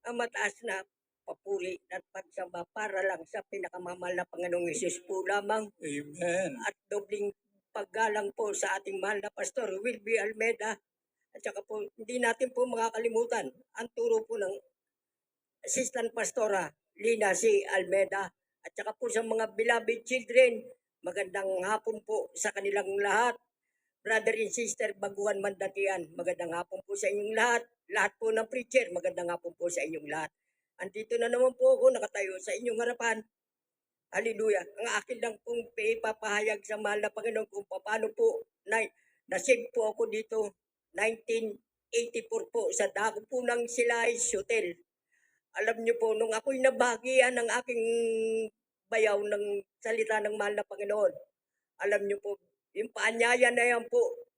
ang mataas na papuri at pagsamba para lang sa pinakamamahal na Panginoong Hesus po lamang. Amen. At dobling paggalang po sa ating mahal na Pastor Wilby Almeida. At saka po, hindi natin po makakalimutan ang turo po ng Assistant Pastora Lina C. Almeida. At saka po sa mga beloved children, magandang hapon po sa kanilang lahat. Brother and sister Baguhan Mandatian, magandang hapon po sa inyong lahat. Lahat po ng preacher, magandang hapon po sa inyong lahat. Andito na naman po ako nakatayo sa inyong harapan. Hallelujah. Ang akin lang pong ipapahayag sa mahal na Panginoon kung paano po na-save po ako dito 1984 po sa dako po ng Silais Hotel. Alam niyo po, nung ako'y nabahagian ng aking bayaw ng salita ng mahal na Panginoon, alam niyo po, yung paanyaya na yan po,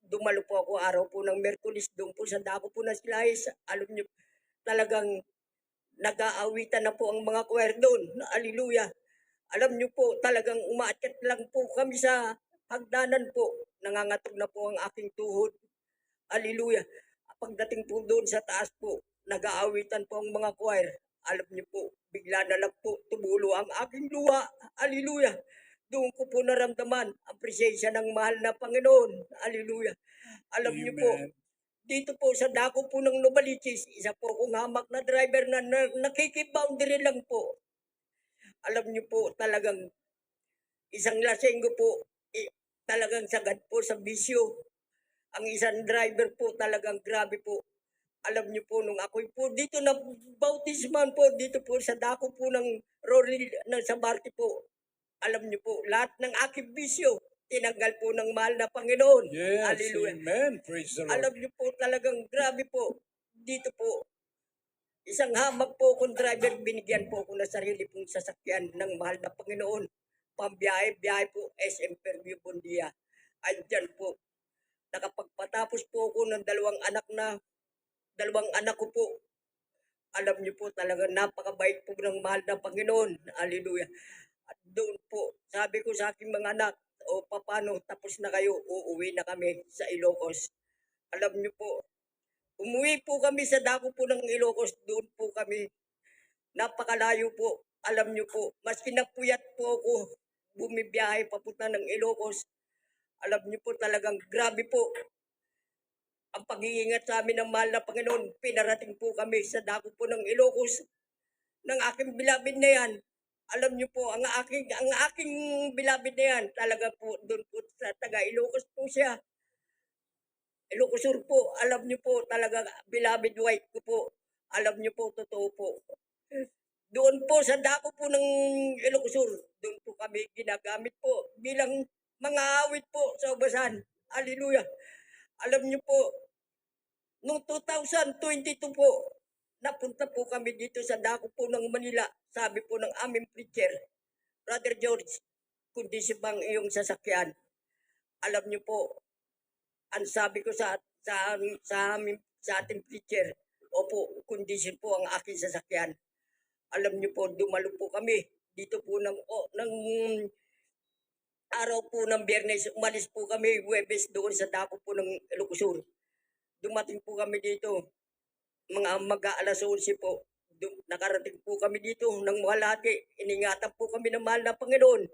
dumalo po ako araw po ng Merkulis doon po sa dako po ng Silais. Alam niyo, talagang nag-aawitan na po ang mga choir doon. Hallelujah. Alam niyo po, talagang umaakyat lang po kami sa hagdanan po. Nangangatog na po ang aking tuhod. Hallelujah. Pagdating po doon sa taas po, nag-aawitan po ang mga choir. Alam niyo po, bigla na lang po tumulo ang aking luha. Hallelujah. Doon ko po naramdaman ang presensya ng mahal na Panginoon. Hallelujah. Alam niyo po, dito po sa dako po ng Novaliches, isa po akong hamak na driver na nakikiboundary lang po. Alam niyo po, talagang isang lasenggo po, talagang sagad po sa bisyo. Ang isang driver po talagang grabe po. Alam niyo po, nung ako'y po dito na bautisman po, dito po sa dako po ng Rory, ng Sabarte po. Alam niyo po, lahat ng aking bisyo, tinanggal po ng mahal na Panginoon. Yes, Hallelujah. amen. Praise the Lord. Alam niyo po, talagang grabe po. Dito po, isang hamak po kung driver, binigyan po ako ng sarili pong sasakyan ng mahal na Panginoon. Pambiyahe-biyahe po, SM Fairview Bundia. Andyan po. Nakapagpatapos po ako ng dalawang anak ko po. Alam niyo po, talagang napakabait po ng mahal na Panginoon. Hallelujah. At doon po, sabi ko sa aking mga anak, o papano, tapos na kayo, uuwi na kami sa Ilocos. Alam niyo po, umuwi po kami sa dako po ng Ilocos, doon po kami. Napakalayo po. Alam niyo po, maski napuyat po ako, bumibiyahe papunta ng Ilocos. Alam niyo po, talagang grabe po. Ang pag-iingat sa amin ng mahal na Panginoon, pinarating po kami sa dako po ng Ilocos ng aking bilabid na yan. Alam niyo po, ang aking bilabid na yan, talaga po, doon po sa taga Ilocos po siya. Ilocos Sur po, alam niyo po, talaga bilabid white ko po. Alam niyo po, totoo po. Doon po sa dako po ng Ilocos Sur, doon po kami ginagamit po bilang mga awit po sa ubasan. Hallelujah. Alam niyo po, noong 2022 po, napunta po kami dito sa dako po ng Manila. Sabi po ng aming preacher, Brother George, kundi si bang iyong sasakyan. Alam niyo po, ang sabi ko sa ating preacher, opo, kondisyon po ang aking sasakyan. Alam niyo po, dumalo po kami dito po ng araw po ng Biyernes. Umalis po kami Huwebes doon sa dako po ng Ilocos Sur. Dumating po kami dito, mga mag-aalas 11 po. Nakarating po kami dito ng Malate. Iningatan po kami ng mahal na Panginoon.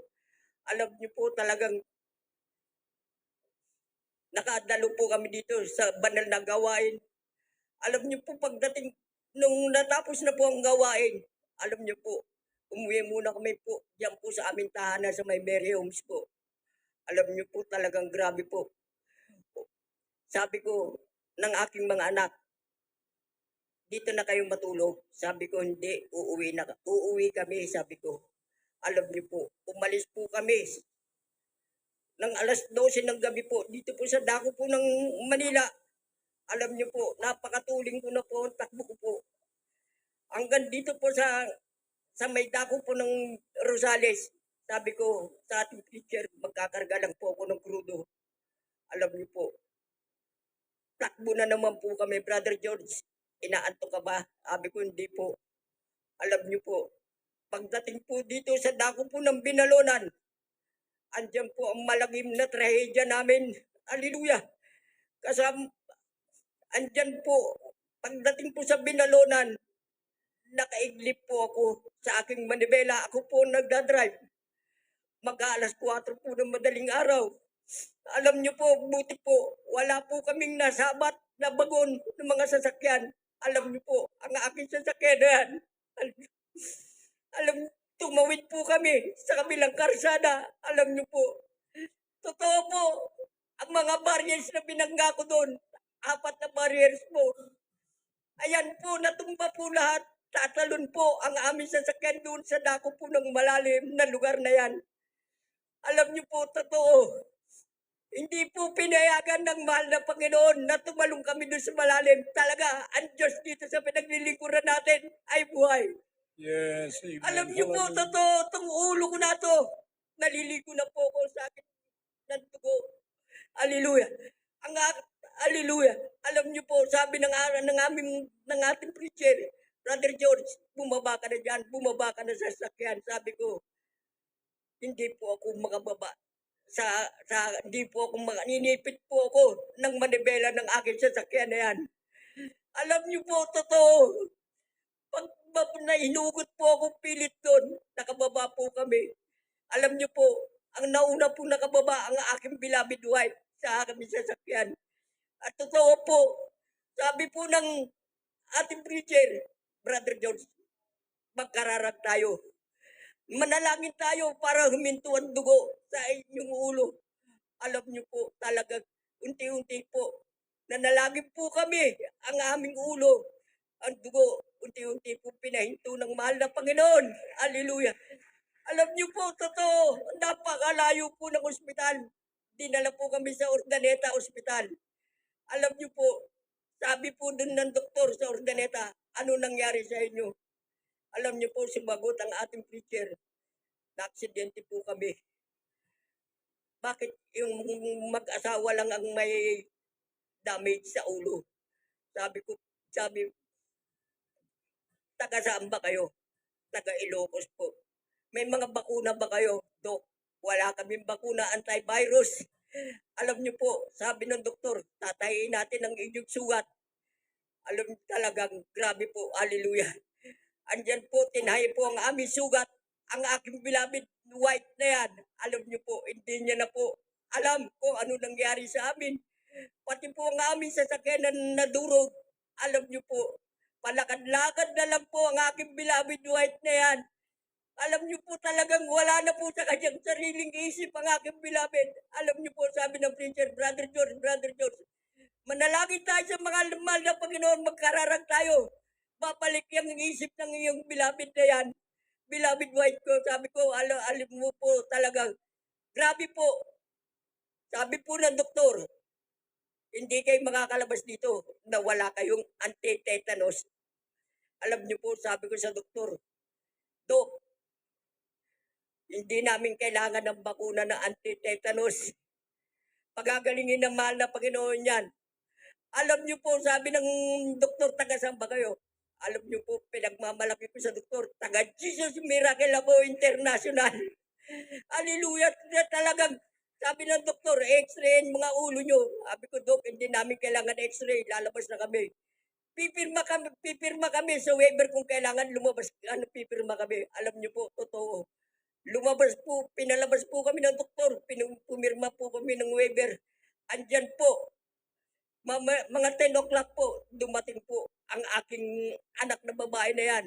Alam niyo po, talagang nakadalo po kami dito sa banal na gawain. Alam niyo po, pagdating, nung natapos na po ang gawain, alam niyo po, umuwi muna kami po diyan po sa aming tahanan sa may Mary Homes po. Alam niyo po, talagang grabe po. Sabi ko ng aking mga anak, dito na kayo matulog. Sabi ko, hindi, uuwi kami, sabi ko. Alam niyo po, umalis po kami ng alas 12 ng gabi po, dito po sa dako po ng Manila. Alam niyo po, napakatuling ko na po ang takbo ko po. Hanggang dito po sa may dako po ng Rosales. Sabi ko sa ating preacher, magkakarga lang po ako ng krudo. Alam niyo po, takbo na naman po kami, Brother George. Inaanto ka ba? Sabi ko, hindi po. Alam niyo po, pagdating po dito sa dako po ng Binalonan, andyan po ang malagim na trahedya namin. Hallelujah. Kasama, andyan po, pagdating po sa Binalonan, nakaiglip po ako sa aking manibela. Ako po nagdadrive. Mag-aalas 4 po ng madaling araw. Alam niyo po, buti po, wala po kaming nasabat na bagon ng mga sasakyan. Alam niyo po, ang aking sasakyan na yan. Alam, tumawid po kami sa kabilang karsada. Alam niyo po, totoo po, ang mga barriers na binangga ko doon, 4 na barriers po. Ayan po, natumba po lahat. Tatalon po ang aming sasakyan doon sa dako po ng malalim na lugar na yan. Alam niyo po, totoo, hindi po pinayagan ng mahal na Panginoon na tumalong kami doon sa malalim. Talaga, ang Diyos dito sa pinaglilingkuran natin ay buhay. Yes, amen. Alam niyo po, Hallelujah. totoo, itong ulo ko na to, naliligo na po ako sa akin ng dugo. Hallelujah. Hallelujah. Alam niyo po, sabi ng ating preacher, Brother George, bumaba ka na dyan, bumaba ka na sa sasakyan. Sabi ko, hindi po ako makababa. Hindi po ako ninipit po ako ng manibela ng aking sasakyan na yan. Alam niyo po, totoo, pag hinugot po ako pilit doon, nakababa po kami. Alam niyo po, ang nauna po nakababa ang aking beloved wife sa aking sasakyan. At totoo po, sabi po ng ating preacher, Brother George, magkararag tayo. Manalangin tayo para huminto ang dugo sa inyong ulo. Alam niyo po, talagang unti-unti po, nanalangin po kami ang aming ulo. Ang dugo, unti-unti po pinahinto ng mahal na Panginoon. Hallelujah. Alam niyo po, totoo, napakalayo po ng ospital. Dinala po kami sa Urdaneta Hospital. Alam niyo po, sabi po dun ng doktor sa Urdaneta, ano nangyari sa inyo? Alam niyo po, sumagot ang ating preacher, na-aksidente po kami. Bakit yung mag-asawa lang ang may damage sa ulo? Sabi, taga saan ba kayo? Taga Ilocos po. May mga bakuna ba kayo? Dok, wala kaming bakuna antivirus. Alam niyo po, sabi ng doktor, tatayin natin ang inyong sugat. Alam talagang grabe po, hallelujah. Andyan po, tinahay po ang aming sugat. Ang aking beloved white na yan, alam niyo po, hindi niya na po alam kung ano nangyari sa amin. Pati po ang aming sasakyan na nadurog, alam niyo po, palakad-lakad na lang po ang aking beloved white na yan. Alam niyo po talagang wala na po sa kanyang sariling isip ang aking beloved. Alam niyo po, sabi ng preacher, Brother George, manalangin tayo sa mga mahal na Panginoon, magkararag tayo. Babalik yung isip ng iyong beloved na yan. Beloved wife ko, sabi ko, alam mo po talagang, grabe po. Sabi po ng doktor, hindi kayo makakalabas dito na wala kayong anti-tetanus. Alam niyo po, sabi ko sa doktor, Dok, hindi namin kailangan ng bakuna na anti-tetanus. Pagagalingin ng mahal na Panginoon yan. Alam niyo po, sabi ng doktor, taga saan ba kayo? Alam niyo po, pinagmamalaki ko sa doktor, taga Jesus Miracle ako International. Hallelujah. Talagang, sabi ng doktor, x-ray mga ulo nyo. Sabi ko, Dok, hindi namin kailangan x-ray, lalabas na kami. Pipirma kami sa waiver kung kailangan lumabas, pipirma kami. Alam niyo po, totoo. Lumabas po, pinalabas po kami ng doktor, pumirma po kami ng waiver. Andyan po, mga 10 o'clock po, dumating po ang aking anak na babae na yan.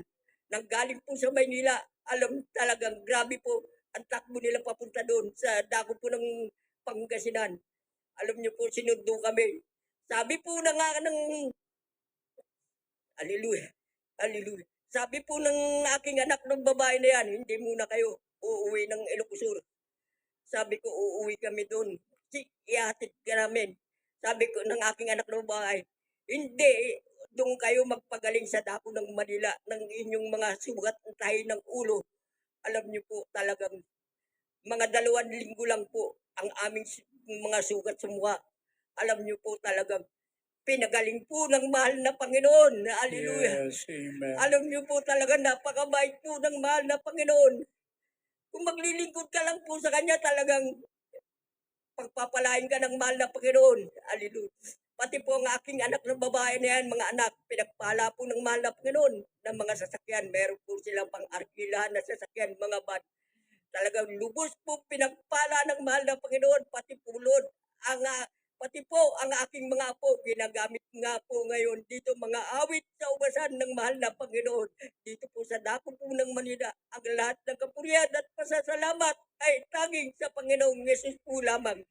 Nanggaling po sa Maynila, alam talagang grabe po, ang takbo nila papunta doon sa dako po ng Pangasinan. Alam niyo po, sinundo kami. Sabi po na nga ng, hallelujah, hallelujah. Sabi po ng aking anak ng babae na yan, hindi muna kayo uuwi ng Ilocos. Sabi ko, uuwi kami doon. Ihatid ka namin. Sabi ko ng aking anak ng babae, hindi, doon kayo magpagaling sa dako ng Manila ng inyong mga sugat tayo ng ulo. Alam niyo po talagang mga 2 linggo lang po ang aming mga sugat sa mukha. Alam niyo po talagang pinagaling po ng mahal na Panginoon. Hallelujah. Yes, amen. Alam niyo po talaga napakabait po ng mahal na Panginoon. Kung maglilingkod ka lang po sa Kanya, talagang pagpapalain ka ng mahal na Panginoon. Hallelujah. Pati po ang aking anak na babae na yan, mga anak, pinagpala po ng mahal na Panginoon ng mga sasakyan. Meron po silang pang-arkilahan na sasakyan, mga van. Talagang lubos po pinagpala ng mahal na Panginoon, pati pulod. Pati po ang aking mga apo, ginagamit nga po ngayon dito mga awit sa ubasan ng mahal na Panginoon. Dito po sa dako po ng Manila, ang lahat ng kapurihan at pasasalamat ay tanging sa Panginoong Yesus po lamang.